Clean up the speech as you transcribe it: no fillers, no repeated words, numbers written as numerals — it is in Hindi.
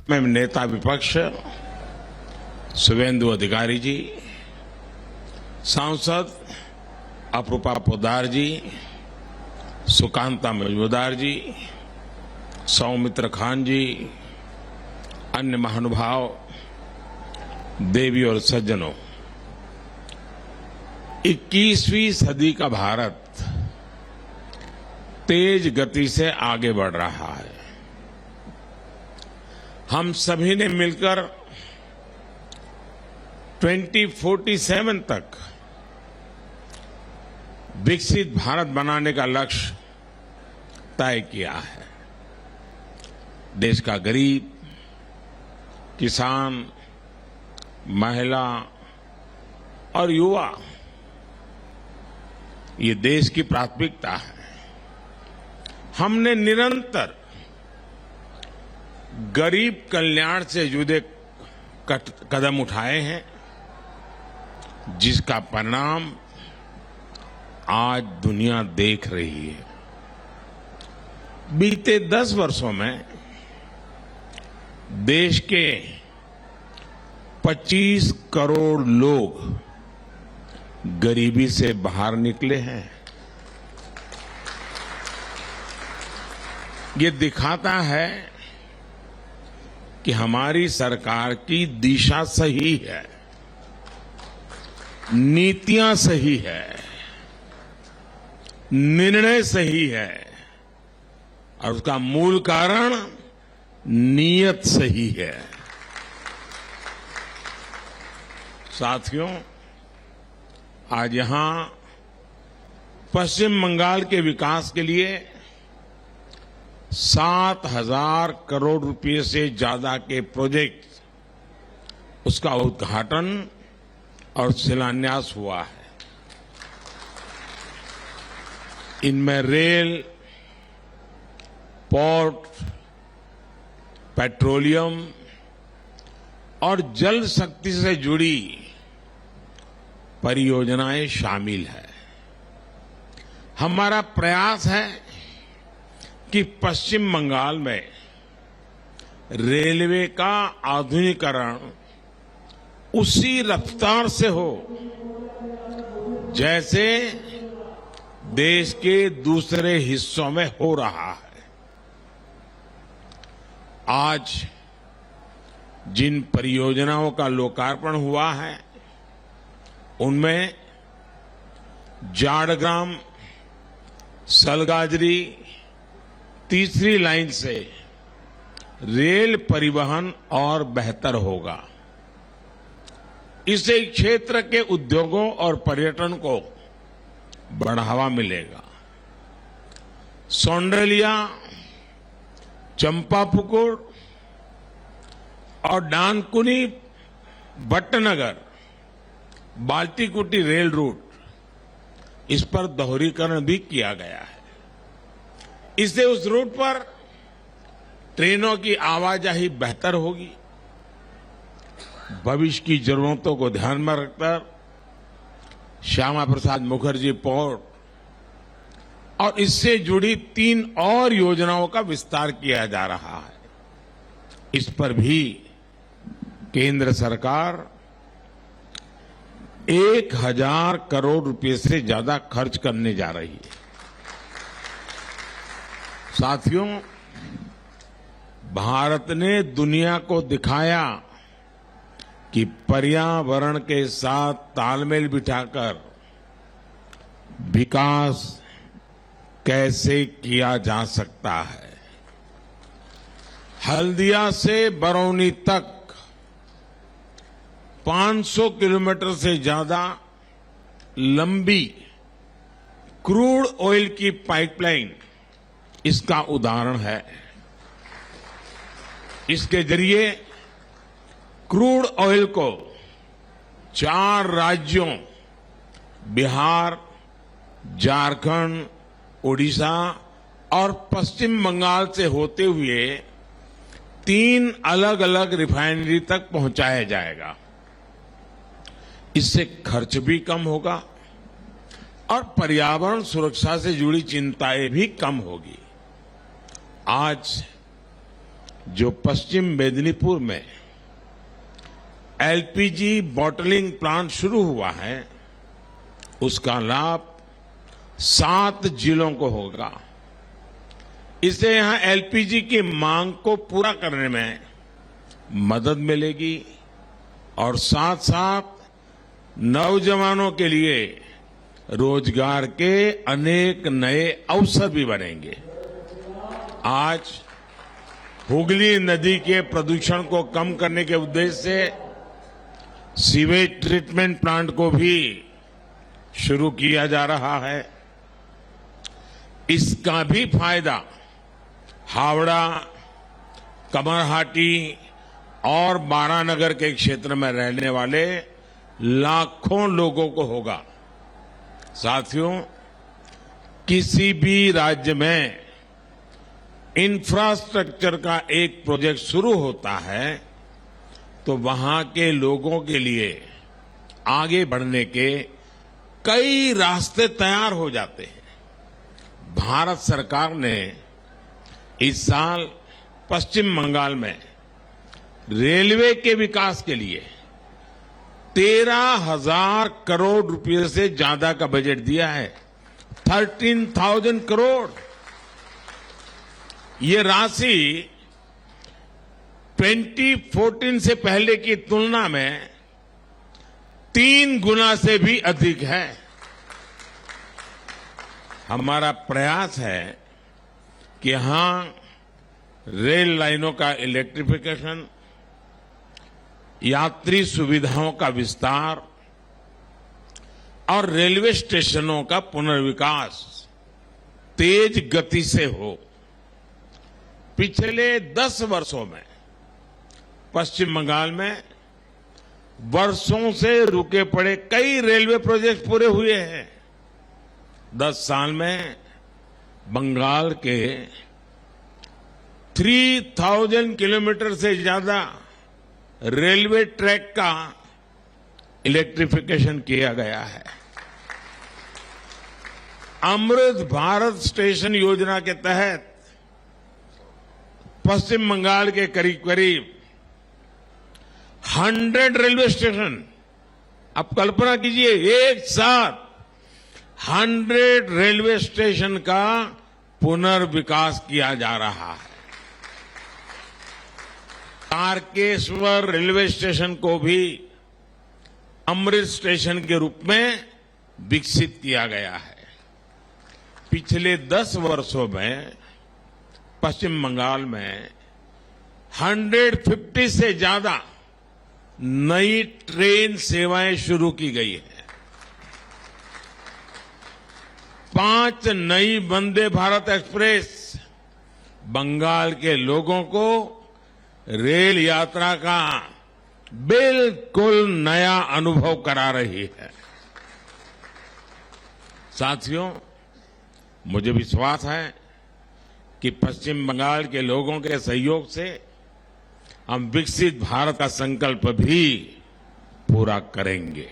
में नेता विपक्ष शुभेंदु अधिकारी जी, सांसद अपूर्वा पोद्दार जी, सुकांता मजूमदार जी, सौमित्र खान जी, अन्य महानुभाव, देवी और सज्जनों, 21वीं सदी का भारत तेज गति से आगे बढ़ रहा है। हम सभी ने मिलकर 2047 तक विकसित भारत बनाने का लक्ष्य तय किया है। देश का गरीब, किसान, महिला और युवा ये देश की प्राथमिकता है। हमने निरंतर गरीब कल्याण से जुड़े कदम उठाए हैं, जिसका परिणाम आज दुनिया देख रही है। बीते 10 वर्षों में देश के 25 करोड़ लोग गरीबी से बाहर निकले हैं। ये दिखाता है कि हमारी सरकार की दिशा सही है, नीतियां सही है, निर्णय सही है और उसका मूल कारण नीयत सही है। साथियों, आज यहां पश्चिम बंगाल के विकास के लिए 7,000 करोड़ रुपए से ज्यादा के प्रोजेक्ट, उसका उद्घाटन और शिलान्यास हुआ है। इनमें रेल, पोर्ट, पेट्रोलियम और जल शक्ति से जुड़ी परियोजनाएं शामिल है। हमारा प्रयास है कि पश्चिम बंगाल में रेलवे का आधुनिकीकरण उसी रफ्तार से हो जैसे देश के दूसरे हिस्सों में हो रहा है। आज जिन परियोजनाओं का लोकार्पण हुआ है, उनमें जाड़ग्राम सलगाजरी तीसरी लाइन से रेल परिवहन और बेहतर होगा। इससे क्षेत्र के उद्योगों और पर्यटन को बढ़ावा मिलेगा। सौंदरलिया, चंपापुकुर और डानकुनी भट्टनगर बाल्टीकुटी रेल रूट, इस पर दोहरीकरण भी किया गया है। इससे उस रूट पर ट्रेनों की आवाजाही बेहतर होगी। भविष्य की जरूरतों को ध्यान में रखकर श्यामा प्रसाद मुखर्जी पोर्ट और इससे जुड़ी 3 और योजनाओं का विस्तार किया जा रहा है। इस पर भी केंद्र सरकार 1,000 करोड़ रुपए से ज्यादा खर्च करने जा रही है। साथियों, भारत ने दुनिया को दिखाया कि पर्यावरण के साथ तालमेल बिठाकर विकास कैसे किया जा सकता है। हल्दिया से बरौनी तक 500 किलोमीटर से ज्यादा लंबी क्रूड ऑयल की पाइपलाइन इसका उदाहरण है। इसके जरिए क्रूड ऑयल को 4 राज्यों बिहार, झारखंड, ओडिशा और पश्चिम बंगाल से होते हुए 3 अलग अलग रिफाइनरी तक पहुंचाया जाएगा। इससे खर्च भी कम होगा और पर्यावरण सुरक्षा से जुड़ी चिंताएं भी कम होगी। आज जो पश्चिम मेदिनीपुर में एलपीजी बॉटलिंग प्लांट शुरू हुआ है, उसका लाभ 7 जिलों को होगा। इससे यहां एलपीजी की मांग को पूरा करने में मदद मिलेगी और साथ साथ नौजवानों के लिए रोजगार के अनेक नए अवसर भी बनेंगे। आज हुगली नदी के प्रदूषण को कम करने के उद्देश्य से सीवेज ट्रीटमेंट प्लांट को भी शुरू किया जा रहा है। इसका भी फायदा हावड़ा, कमरहाटी और बारानगर के क्षेत्र में रहने वाले लाखों लोगों को होगा। साथियों, किसी भी राज्य में इंफ्रास्ट्रक्चर का एक प्रोजेक्ट शुरू होता है तो वहां के लोगों के लिए आगे बढ़ने के कई रास्ते तैयार हो जाते हैं। भारत सरकार ने इस साल पश्चिम बंगाल में रेलवे के विकास के लिए 13,000 करोड़ रुपए से ज्यादा का बजट दिया है। 13,000 करोड़। ये राशि 2014 से पहले की तुलना में 3 गुना से भी अधिक है। हमारा प्रयास है कि यहां रेल लाइनों का इलेक्ट्रिफिकेशन, यात्री सुविधाओं का विस्तार और रेलवे स्टेशनों का पुनर्विकास तेज गति से हो। पिछले 10 वर्षों में पश्चिम बंगाल में वर्षों से रुके पड़े कई रेलवे प्रोजेक्ट पूरे हुए हैं। 10 साल में बंगाल के 3,000 किलोमीटर से ज्यादा रेलवे ट्रैक का इलेक्ट्रिफिकेशन किया गया है। अमृत भारत स्टेशन योजना के तहत पश्चिम बंगाल के करीब करीब 100 रेलवे स्टेशन, आप कल्पना कीजिए, एक साथ 100 रेलवे स्टेशन का पुनर्विकास किया जा रहा है। तारकेश्वर रेलवे स्टेशन को भी अमृत स्टेशन के रूप में विकसित किया गया है। पिछले 10 वर्षों में पश्चिम बंगाल में 150 से ज्यादा नई ट्रेन सेवाएं शुरू की गई है। 5 नई वंदे भारत एक्सप्रेस बंगाल के लोगों को रेल यात्रा का बिल्कुल नया अनुभव करा रही है। साथियों, मुझे विश्वास है कि पश्चिम बंगाल के लोगों के सहयोग से हम विकसित भारत का संकल्प भी पूरा करेंगे।